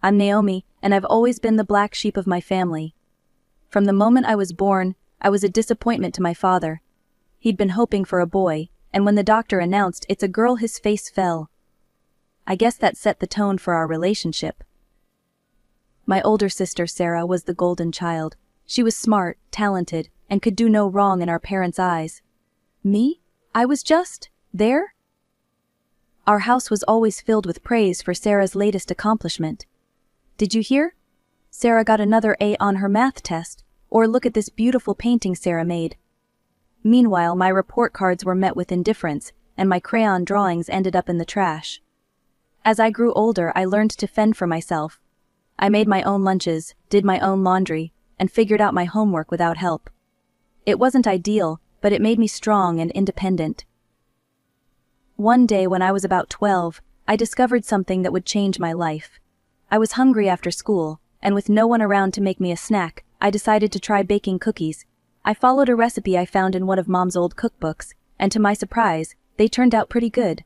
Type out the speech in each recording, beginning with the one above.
I'm Naomi, and I've always been the black sheep of my family. From the moment I was born, I was a disappointment to my father. He'd been hoping for a boy, and when the doctor announced it's a girl, his face fell. I guess that set the tone for our relationship. My older sister Sarah was the golden child. She was smart, talented, and could do no wrong in our parents' eyes. Me? I was just there? Our house was always filled with praise for Sarah's latest accomplishment. Did you hear? Sarah got another A on her math test, or look at this beautiful painting Sarah made. Meanwhile, my report cards were met with indifference, and my crayon drawings ended up in the trash. As I grew older, I learned to fend for myself. I made my own lunches, did my own laundry, and figured out my homework without help. It wasn't ideal, but it made me strong and independent. One day when I was about 12, I discovered something that would change my life. I was hungry after school, and with no one around to make me a snack, I decided to try baking cookies. I followed a recipe I found in one of Mom's old cookbooks, and to my surprise, they turned out pretty good.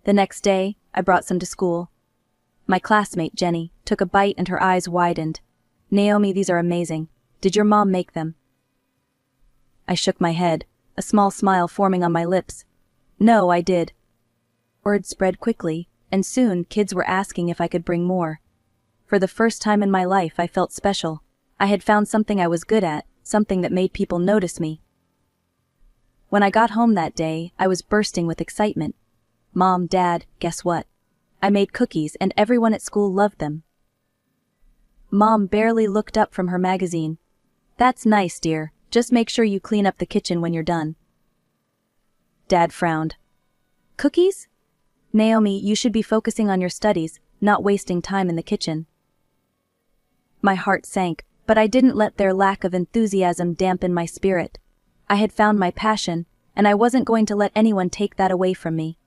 The next day, I brought some to school. My classmate, Jenny, took a bite and her eyes widened. Naomi, these are amazing. Did your mom make them? I shook my head, a small smile forming on my lips. No, I did. Word spread quickly, and soon kids were asking if I could bring more. For the first time in my life, I felt special. I had found something I was good at, something that made people notice me. When I got home that day, I was bursting with excitement. Mom, Dad, guess what? I made cookies and everyone at school loved them. Mom barely looked up from her magazine. That's nice, dear. Just make sure you clean up the kitchen when you're done. Dad frowned. Cookies? Naomi, you should be focusing on your studies, not wasting time in the kitchen. My heart sank, but I didn't let their lack of enthusiasm dampen my spirit. I had found my passion, and I wasn't going to let anyone take that away from me.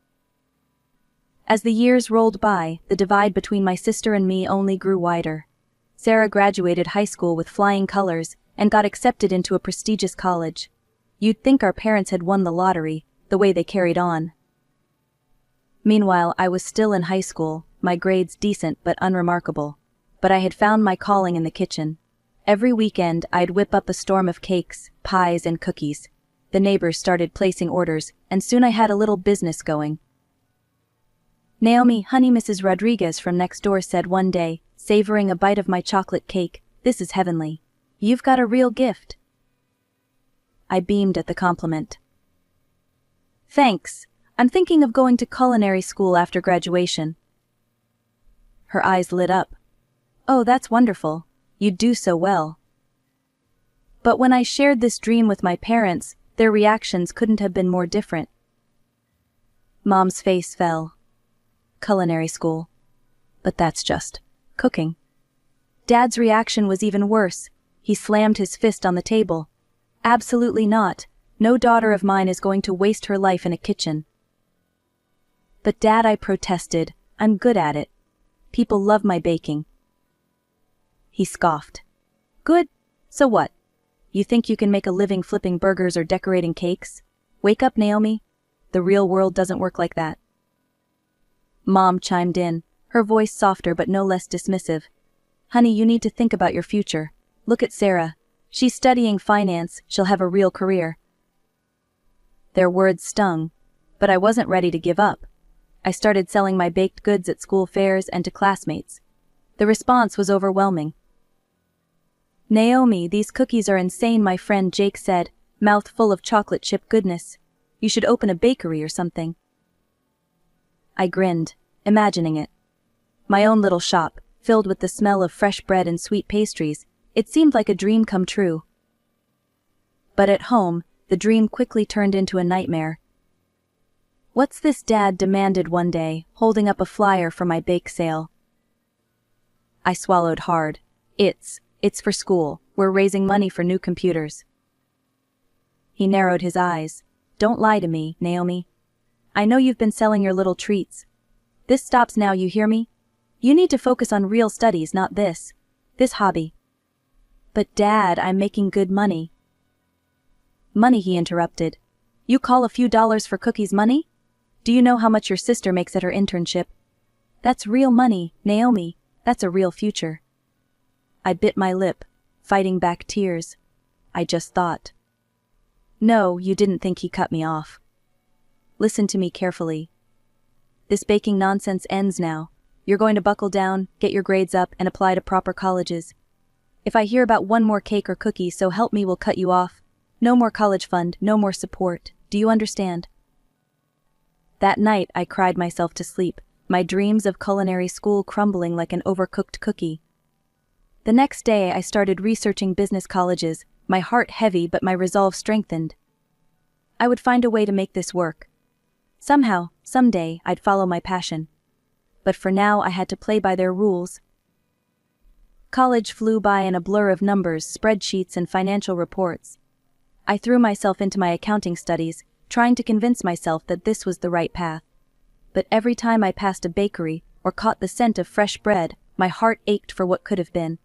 As the years rolled by, the divide between my sister and me only grew wider. Sarah graduated high school with flying colors and got accepted into a prestigious college. You'd think our parents had won the lottery, the way they carried on. Meanwhile, I was still in high school, my grades decent but unremarkable. But I had found my calling in the kitchen. Every weekend, I'd whip up a storm of cakes, pies, and cookies. The neighbors started placing orders, and soon I had a little business going. Naomi, honey, Mrs. Rodriguez from next door said one day, savoring a bite of my chocolate cake, "This is heavenly. You've got a real gift." I beamed at the compliment. Thanks. I'm thinking of going to culinary school after graduation. Her eyes lit up. Oh, that's wonderful. You'd do so well. But when I shared this dream with my parents, their reactions couldn't have been more different. Mom's face fell. Culinary school. But that's just cooking. Dad's reaction was even worse. He slammed his fist on the table. Absolutely not. No daughter of mine is going to waste her life in a kitchen. But Dad, I protested, I'm good at it. People love my baking. He scoffed. Good? So what? You think you can make a living flipping burgers or decorating cakes? Wake up, Naomi. The real world doesn't work like that. Mom chimed in, her voice softer but no less dismissive. Honey, you need to think about your future. Look at Sarah. She's studying finance, she'll have a real career. Their words stung, but I wasn't ready to give up. I started selling my baked goods at school fairs and to classmates. The response was overwhelming. Naomi, these cookies are insane, my friend Jake said, mouth full of chocolate chip goodness. You should open a bakery or something. I grinned, imagining it. My own little shop, filled with the smell of fresh bread and sweet pastries, it seemed like a dream come true. But at home, the dream quickly turned into a nightmare. What's this? Dad demanded one day, holding up a flyer for my bake sale. I swallowed hard. It's for school. We're raising money for new computers. He narrowed his eyes. Don't lie to me, Naomi. I know you've been selling your little treats. This stops now, you hear me? You need to focus on real studies, not this hobby. But Dad, I'm making good money. Money, he interrupted. You call a few dollars for cookies money? Do you know how much your sister makes at her internship? That's real money, Naomi, that's a real future. I bit my lip, fighting back tears. I just thought. No, you didn't think he cut me off. Listen to me carefully. This baking nonsense ends now. You're going to buckle down, get your grades up, and apply to proper colleges. If I hear about one more cake or cookie, so help me, we'll cut you off. No more college fund, no more support. Do you understand? That night, I cried myself to sleep, my dreams of culinary school crumbling like an overcooked cookie. The next day, I started researching business colleges, my heart heavy but my resolve strengthened. I would find a way to make this work. Somehow, someday, I'd follow my passion. But for now, I had to play by their rules. College flew by in a blur of numbers, spreadsheets, and financial reports. I threw myself into my accounting studies, trying to convince myself that this was the right path. But every time I passed a bakery or caught the scent of fresh bread, my heart ached for what could have been.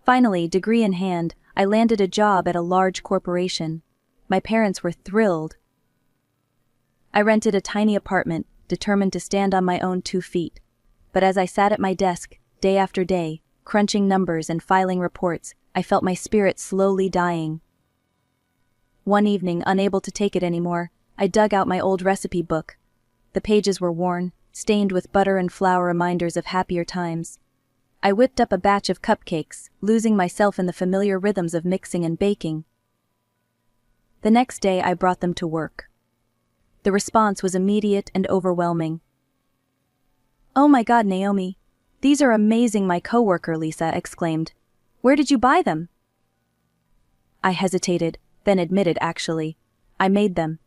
Finally, degree in hand, I landed a job at a large corporation. My parents were thrilled. I rented a tiny apartment, determined to stand on my own 2 feet. But as I sat at my desk, day after day, crunching numbers and filing reports, I felt my spirit slowly dying. One evening, unable to take it anymore, I dug out my old recipe book. The pages were worn, stained with butter and flour, reminders of happier times. I whipped up a batch of cupcakes, losing myself in the familiar rhythms of mixing and baking. The next day, I brought them to work. The response was immediate and overwhelming. "Oh my God, Naomi, these are amazing," my coworker Lisa exclaimed. "Where did you buy them?" I hesitated, then admitted, "Actually, I made them."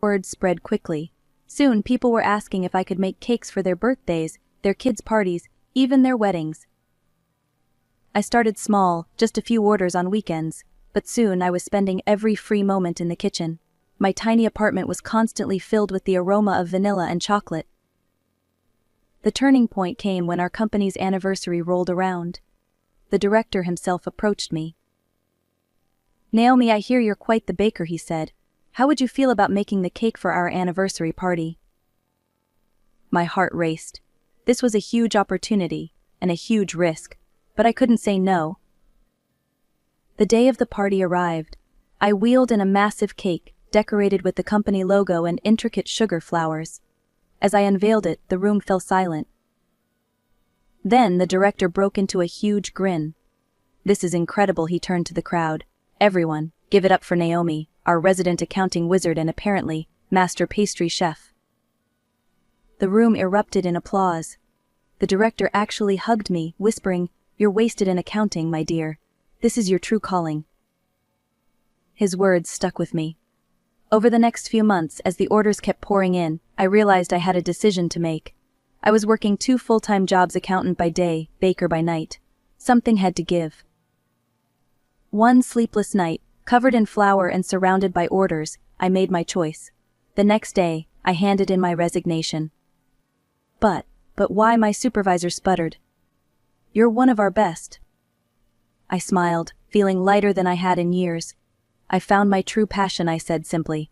Word spread quickly. Soon, people were asking if I could make cakes for their birthdays, their kids' parties, even their weddings. I started small, just a few orders on weekends, but soon I was spending every free moment in the kitchen. My tiny apartment was constantly filled with the aroma of vanilla and chocolate. The turning point came when our company's anniversary rolled around. The director himself approached me. "Naomi, I hear you're quite the baker," he said. "How would you feel about making the cake for our anniversary party?" My heart raced. This was a huge opportunity, and a huge risk, but I couldn't say no. The day of the party arrived. I wheeled in a massive cake, decorated with the company logo and intricate sugar flowers. As I unveiled it, the room fell silent. Then the director broke into a huge grin. "This is incredible," he turned to the crowd. "Everyone, give it up for Naomi, our resident accounting wizard and apparently, master pastry chef." The room erupted in applause. The director actually hugged me, whispering, "You're wasted in accounting, my dear. This is your true calling." His words stuck with me. Over the next few months, as the orders kept pouring in, I realized I had a decision to make. I was working 2 full-time jobs, accountant by day, baker by night. Something had to give. One sleepless night, covered in flour and surrounded by orders, I made my choice. The next day, I handed in my resignation. But why?" my supervisor sputtered. "You're one of our best." I smiled, feeling lighter than I had in years. "I found my true passion," I said simply.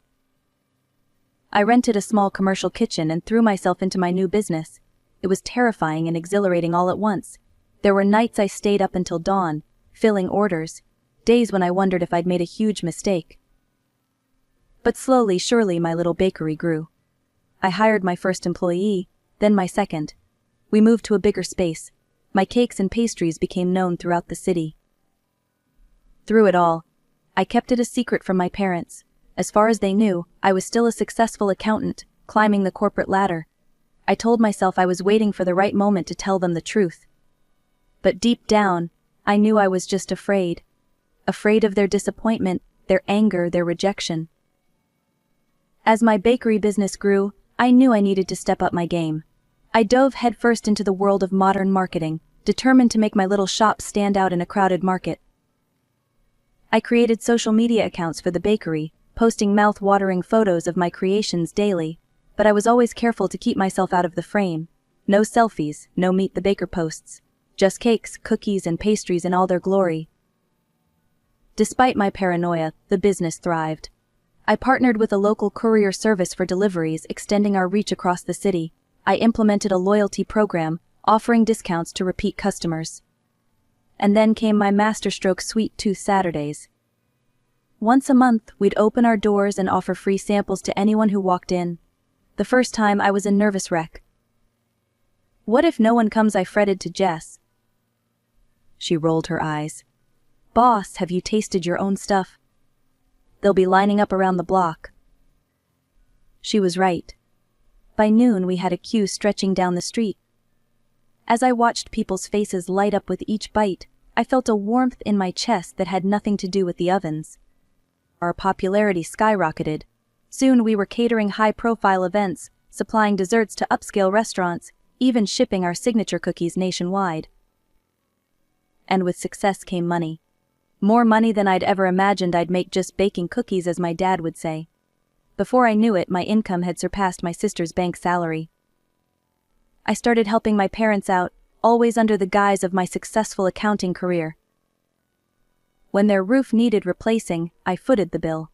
I rented a small commercial kitchen and threw myself into my new business. It was terrifying and exhilarating all at once. There were nights I stayed up until dawn, filling orders, days when I wondered if I'd made a huge mistake. But slowly, surely, my little bakery grew. I hired my first employee, then my second. We moved to a bigger space. My cakes and pastries became known throughout the city. Through it all, I kept it a secret from my parents. As far as they knew, I was still a successful accountant, climbing the corporate ladder. I told myself I was waiting for the right moment to tell them the truth. But deep down, I knew I was just afraid. Afraid of their disappointment, their anger, their rejection. As my bakery business grew, I knew I needed to step up my game. I dove headfirst into the world of modern marketing, determined to make my little shop stand out in a crowded market. I created social media accounts for the bakery, posting mouth-watering photos of my creations daily, but I was always careful to keep myself out of the frame. No selfies, no meet the baker posts. Just cakes, cookies, and pastries in all their glory. Despite my paranoia, the business thrived. I partnered with a local courier service for deliveries, extending our reach across the city. I implemented a loyalty program, offering discounts to repeat customers. And then came my masterstroke Sweet Tooth Saturdays. Once a month, we'd open our doors and offer free samples to anyone who walked in. The first time I was a nervous wreck. What if no one comes? I fretted to Jess. She rolled her eyes. Boss, have you tasted your own stuff? They'll be lining up around the block. She was right. By noon we had a queue stretching down the street. As I watched people's faces light up with each bite, I felt a warmth in my chest that had nothing to do with the ovens. Our popularity skyrocketed. Soon we were catering high-profile events, supplying desserts to upscale restaurants, even shipping our signature cookies nationwide. And with success came money. More money than I'd ever imagined I'd make just baking cookies, as my dad would say. Before I knew it, my income had surpassed my sister's bank salary. I started helping my parents out, always under the guise of my successful accounting career. When their roof needed replacing, I footed the bill.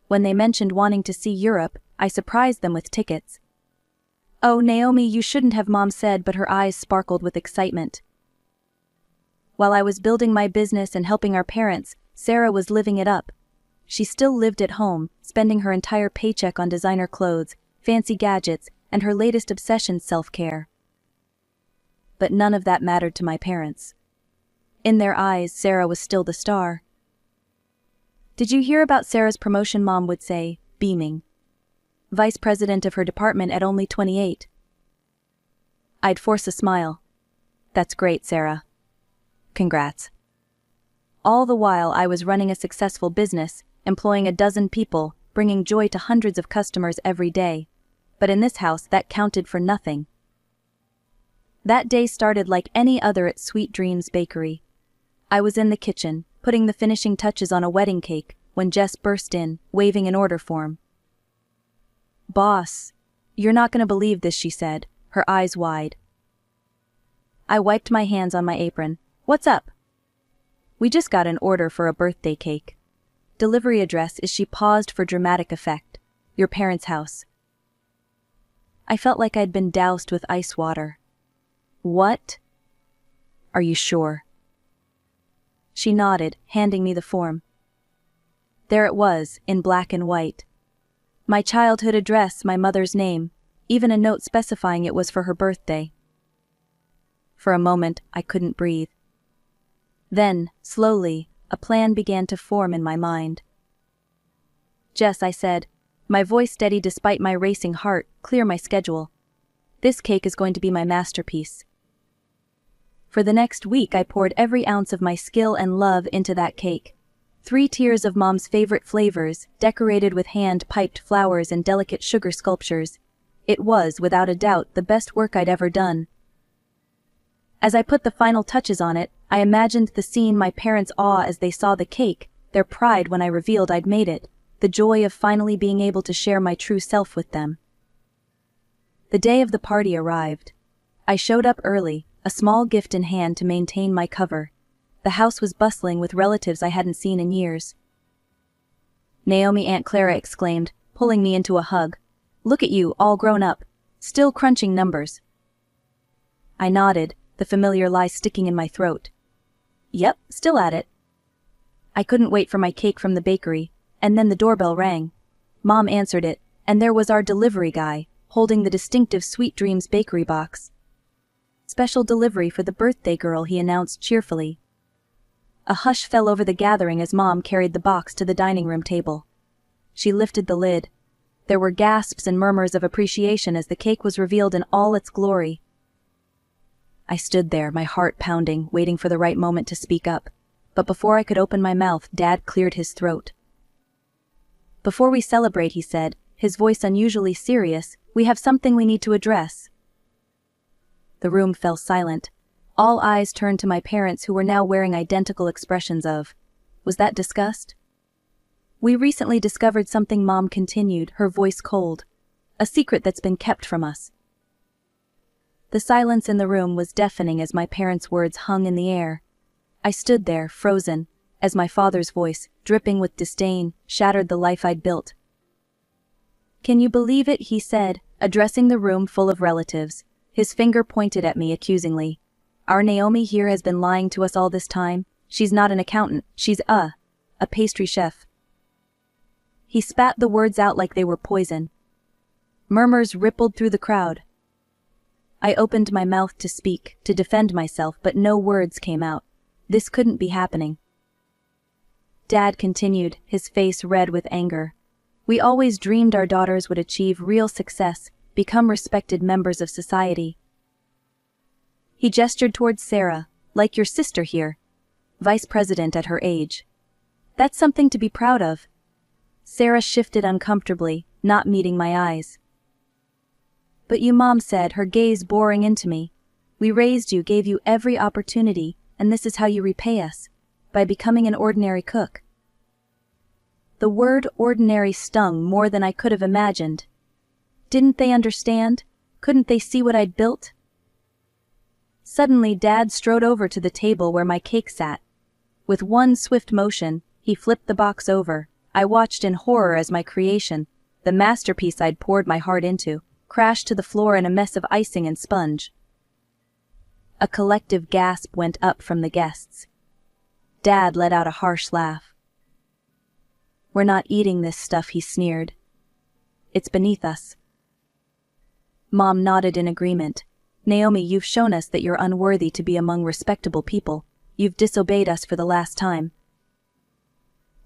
When they mentioned wanting to see Europe, I surprised them with tickets. "Oh, Naomi, you shouldn't have," Mom said, but her eyes sparkled with excitement. While I was building my business and helping our parents, Sarah was living it up. She still lived at home, spending her entire paycheck on designer clothes, fancy gadgets, and her latest obsession, self-care. But none of that mattered to my parents. In their eyes, Sarah was still the star. "Did you hear about Sarah's promotion?" Mom would say, beaming. Vice president of her department at only 28. I'd force a smile. "That's great, Sarah. Congrats." All the while I was running a successful business, employing a dozen people, bringing joy to hundreds of customers every day. But in this house, that counted for nothing. That day started like any other at Sweet Dreams Bakery. I was in the kitchen, putting the finishing touches on a wedding cake, when Jess burst in, waving an order form. "Boss, you're not gonna believe this," she said, her eyes wide. I wiped my hands on my apron. "What's up?" "We just got an order for a birthday cake. Delivery address is..." She paused for dramatic effect. "Your parents' house." I felt like I'd been doused with ice water. "What? Are you sure?" She nodded, handing me the form. There it was, in black and white. My childhood address, my mother's name, even a note specifying it was for her birthday. For a moment, I couldn't breathe. Then, slowly, a plan began to form in my mind. "Jess," I said, my voice steady despite my racing heart, "clear my schedule. This cake is going to be my masterpiece." For the next week I poured every ounce of my skill and love into that cake. 3 tiers of Mom's favorite flavors, decorated with hand-piped flowers and delicate sugar sculptures. It was, without a doubt, the best work I'd ever done. As I put the final touches on it, I imagined the scene: my parents' awe as they saw the cake, their pride when I revealed I'd made it, the joy of finally being able to share my true self with them. The day of the party arrived. I showed up early, a small gift in hand to maintain my cover. The house was bustling with relatives I hadn't seen in years. "Naomi," Aunt Clara exclaimed, pulling me into a hug. "Look at you, all grown up. Still crunching numbers." I nodded, the familiar lie sticking in my throat. "Yep, still at it." I couldn't wait for my cake from the bakery, and then the doorbell rang. Mom answered it, and there was our delivery guy, holding the distinctive Sweet Dreams Bakery box. "Special delivery for the birthday girl," he announced cheerfully. A hush fell over the gathering as Mom carried the box to the dining room table. She lifted the lid. There were gasps and murmurs of appreciation as the cake was revealed in all its glory. I stood there, my heart pounding, waiting for the right moment to speak up. But before I could open my mouth, Dad cleared his throat. "Before we celebrate," he said, his voice unusually serious, "we have something we need to address." The room fell silent. All eyes turned to my parents, who were now wearing identical expressions of, was that disgust? "We recently discovered something," Mom continued, her voice cold. "A secret that's been kept from us." The silence in the room was deafening as my parents' words hung in the air. I stood there, frozen, as my father's voice, dripping with disdain, shattered the life I'd built. "Can you believe it?" he said, addressing the room full of relatives. His finger pointed at me accusingly. Our Naomi here has been lying to us all this time. She's not an accountant, she's a pastry chef. He spat the words out like they were poison. Murmurs rippled through the crowd. I opened my mouth to speak, to defend myself, but no words came out. This couldn't be happening. Dad continued, his face red with anger. We always dreamed our daughters would achieve real success, become respected members of society. He gestured towards Sarah, like your sister here, vice president at her age. That's something to be proud of. Sarah shifted uncomfortably, not meeting my eyes. But you, Mom said, her gaze boring into me. We raised you, gave you every opportunity, and this is how you repay us, by becoming an ordinary cook. The word ordinary stung more than I could have imagined. Didn't they understand? Couldn't they see what I'd built? Suddenly Dad strode over to the table where my cake sat. With one swift motion, he flipped the box over. I watched in horror as my creation, the masterpiece I'd poured my heart into, crashed to the floor in a mess of icing and sponge. A collective gasp went up from the guests. Dad let out a harsh laugh. We're not eating this stuff, he sneered. It's beneath us. Mom nodded in agreement. Naomi, you've shown us that you're unworthy to be among respectable people. You've disobeyed us for the last time.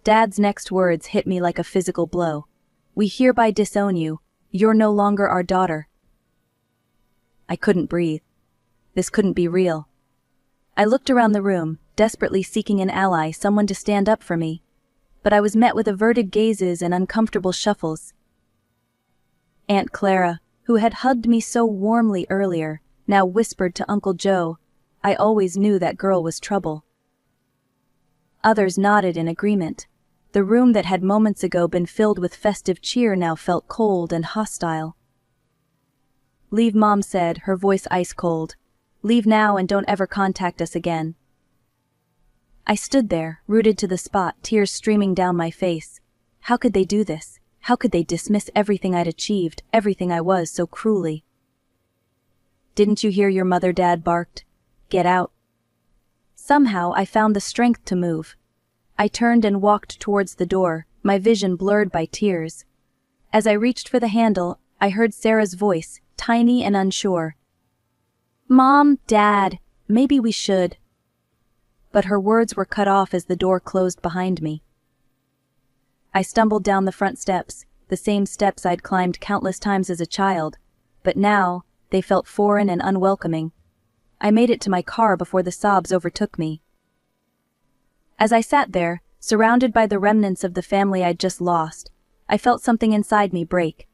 Dad's next words hit me like a physical blow. We hereby disown you. You're no longer our daughter. I couldn't breathe. This couldn't be real. I looked around the room, desperately seeking an ally, someone to stand up for me. But I was met with averted gazes and uncomfortable shuffles. Aunt Clara, who had hugged me so warmly earlier, now whispered to Uncle Joe, I always knew that girl was trouble. Others nodded in agreement. The room that had moments ago been filled with festive cheer now felt cold and hostile. Leave, Mom said, her voice ice cold. Leave now and don't ever contact us again. I stood there, rooted to the spot, tears streaming down my face. How could they do this? How could they dismiss everything I'd achieved, everything I was, so cruelly? Didn't you hear your mother? Dad barked. Get out. Somehow I found the strength to move. I turned and walked towards the door, my vision blurred by tears. As I reached for the handle, I heard Sarah's voice, tiny and unsure. Mom, Dad, maybe we should. But her words were cut off as the door closed behind me. I stumbled down the front steps, the same steps I'd climbed countless times as a child, but now they felt foreign and unwelcoming. I made it to my car before the sobs overtook me. As I sat there, surrounded by the remnants of the family I'd just lost, I felt something inside me break.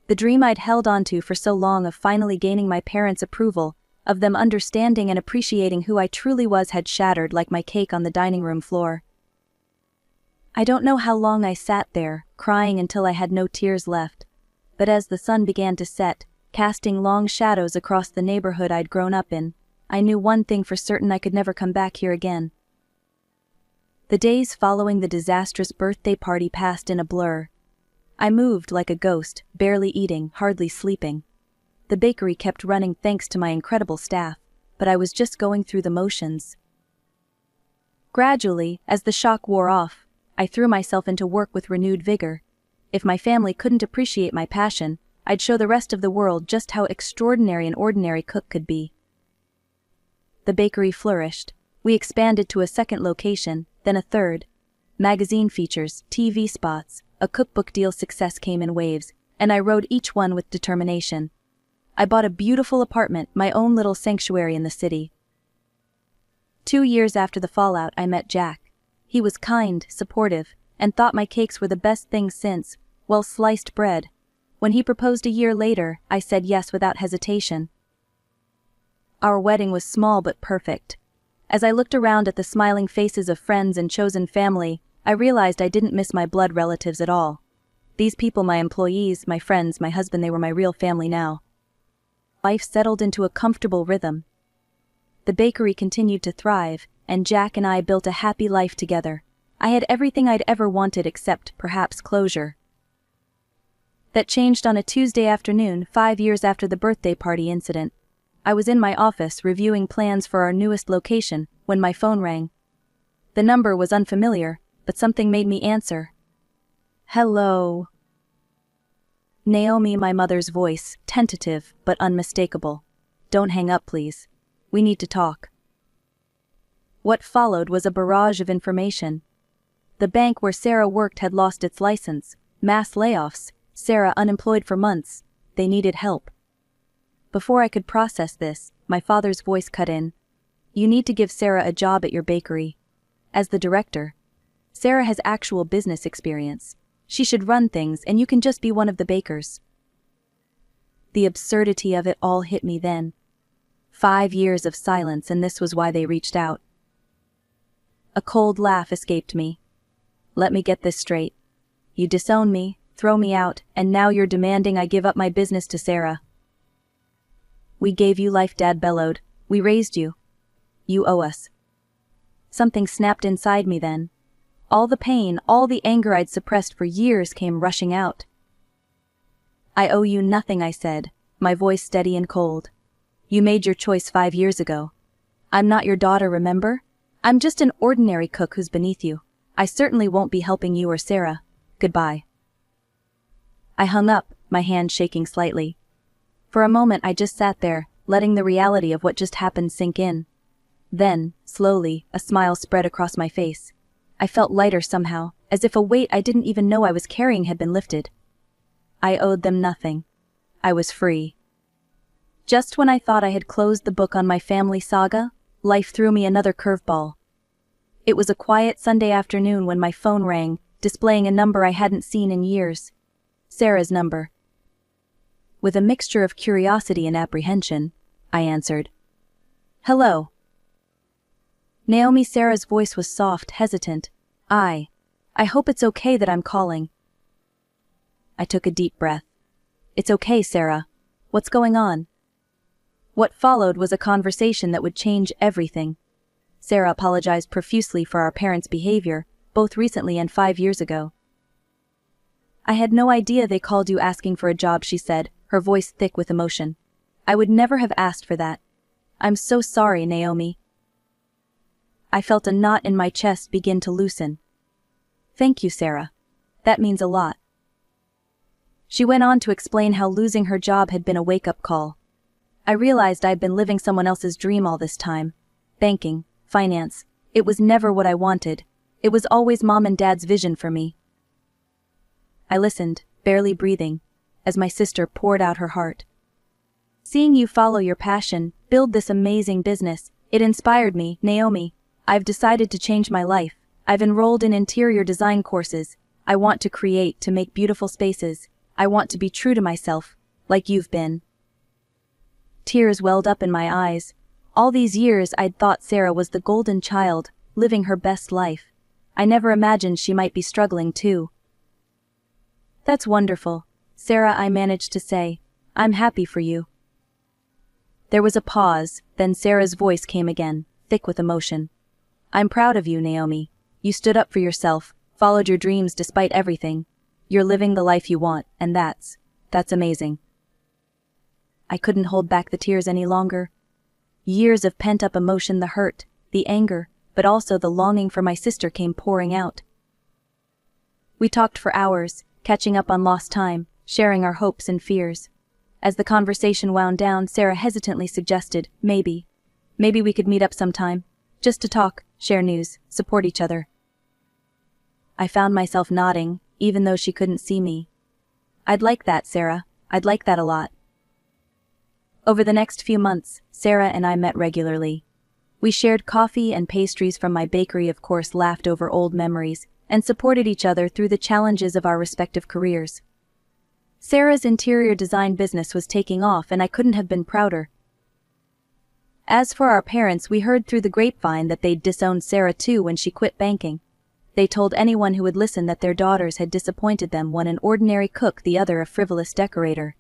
The dream I'd held onto for so long of finally gaining my parents' approval, of them understanding and appreciating who I truly was, had shattered like my cake on the dining room floor. I don't know how long I sat there, crying until I had no tears left, but as the sun began to set, casting long shadows across the neighborhood I'd grown up in, I knew one thing for certain: I could never come back here again. The days following the disastrous birthday party passed in a blur. I moved like a ghost, barely eating, hardly sleeping. The bakery kept running thanks to my incredible staff, but I was just going through the motions. Gradually, as the shock wore off, I threw myself into work with renewed vigor. If my family couldn't appreciate my passion, I'd show the rest of the world just how extraordinary an ordinary cook could be. The bakery flourished. We expanded to a second location, then a third. Magazine features, TV spots, a cookbook deal. Success came in waves, and I rode each one with determination. I bought a beautiful apartment, my own little sanctuary in the city. 2 years after the fallout, I met Jack. He was kind, supportive, and thought my cakes were the best thing since, well, sliced bread. When he proposed a year later, I said yes without hesitation. Our wedding was small but perfect. As I looked around at the smiling faces of friends and chosen family, I realized I didn't miss my blood relatives at all. These people, my employees, my friends, my husband, they were my real family now. Life settled into a comfortable rhythm. The bakery continued to thrive, and Jack and I built a happy life together. I had everything I'd ever wanted except, perhaps, closure. That changed on a Tuesday afternoon, 5 years after the birthday party incident. I was in my office reviewing plans for our newest location when my phone rang. The number was unfamiliar, but something made me answer. Hello. Naomi, my mother's voice, tentative but unmistakable. Don't hang up, please. We need to talk. What followed was a barrage of information. The bank where Sarah worked had lost its license, mass layoffs, Sarah unemployed for months, they needed help. Before I could process this, my father's voice cut in. You need to give Sarah a job at your bakery. As the director, Sarah has actual business experience. She should run things and you can just be one of the bakers. The absurdity of it all hit me then. 5 years of silence, and this was why they reached out. A cold laugh escaped me. Let me get this straight. You disown me, throw me out, and now you're demanding I give up my business to Sarah. We gave you life, Dad bellowed. We raised you. You owe us. Something snapped inside me then. All the pain, all the anger I'd suppressed for years came rushing out. I owe you nothing, I said, my voice steady and cold. You made your choice 5 years ago. I'm not your daughter, remember? I'm just an ordinary cook who's beneath you. I certainly won't be helping you or Sarah. Goodbye. I hung up, my hand shaking slightly. For a moment I just sat there, letting the reality of what just happened sink in. Then, slowly, a smile spread across my face. I felt lighter somehow, as if a weight I didn't even know I was carrying had been lifted. I owed them nothing. I was free. Just when I thought I had closed the book on my family saga, life threw me another curveball. It was a quiet Sunday afternoon when my phone rang, displaying a number I hadn't seen in years. Sarah's number. With a mixture of curiosity and apprehension, I answered. Hello. Naomi, Sarah's voice was soft, hesitant. I hope it's okay that I'm calling. I took a deep breath. It's okay, Sarah. What's going on? What followed was a conversation that would change everything. Sarah apologized profusely for our parents' behavior, both recently and 5 years ago. I had no idea they called you asking for a job, she said, her voice thick with emotion. I would never have asked for that. I'm so sorry, Naomi. I felt a knot in my chest begin to loosen. Thank you, Sarah. That means a lot. She went on to explain how losing her job had been a wake-up call. I realized I'd been living someone else's dream all this time. Banking, finance, it was never what I wanted. It was always Mom and Dad's vision for me. I listened, barely breathing, as my sister poured out her heart. Seeing you follow your passion, build this amazing business, it inspired me, Naomi. I've decided to change my life. I've enrolled in interior design courses. I want to create, to make beautiful spaces. I want to be true to myself, like you've been. Tears welled up in my eyes. All these years I'd thought Sarah was the golden child, living her best life. I never imagined she might be struggling too. That's wonderful, Sarah, I managed to say. I'm happy for you. There was a pause, then Sarah's voice came again, thick with emotion. I'm proud of you, Naomi. You stood up for yourself, followed your dreams despite everything. You're living the life you want, and that's amazing. I couldn't hold back the tears any longer. Years of pent-up emotion, the hurt, the anger, but also the longing for my sister came pouring out. We talked for hours, catching up on lost time, sharing our hopes and fears. As the conversation wound down, Sarah hesitantly suggested, maybe we could meet up sometime, just to talk, share news, support each other. I found myself nodding, even though she couldn't see me. I'd like that, Sarah. I'd like that a lot. Over the next few months, Sarah and I met regularly. We shared coffee and pastries from my bakery, of course, laughed over old memories, and supported each other through the challenges of our respective careers. Sarah's interior design business was taking off, and I couldn't have been prouder. As for our parents, we heard through the grapevine that they'd disowned Sarah too when she quit banking. They told anyone who would listen that their daughters had disappointed them, one an ordinary cook, the other a frivolous decorator.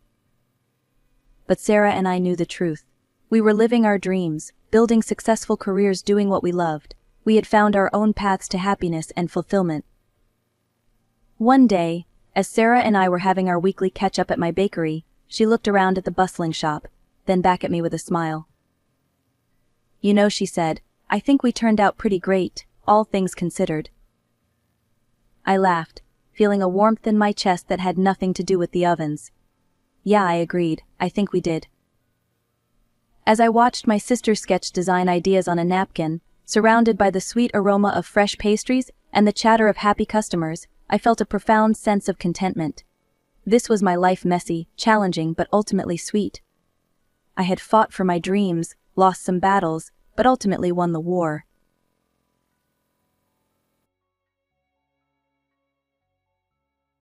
But Sarah and I knew the truth. We were living our dreams, building successful careers, doing what we loved. We had found our own paths to happiness and fulfillment. One day, As Sarah and I were having our weekly catch-up at my bakery, she looked around at the bustling shop, then back at me with a smile. "You know," she said, "I think we turned out pretty great, all things considered." I laughed, feeling a warmth in my chest that had nothing to do with the ovens. "Yeah," I agreed, "I think we did." As I watched my sister sketch design ideas on a napkin, surrounded by the sweet aroma of fresh pastries and the chatter of happy customers, I felt a profound sense of contentment. This was my life, messy, challenging, but ultimately sweet. I had fought for my dreams, lost some battles, but ultimately won the war.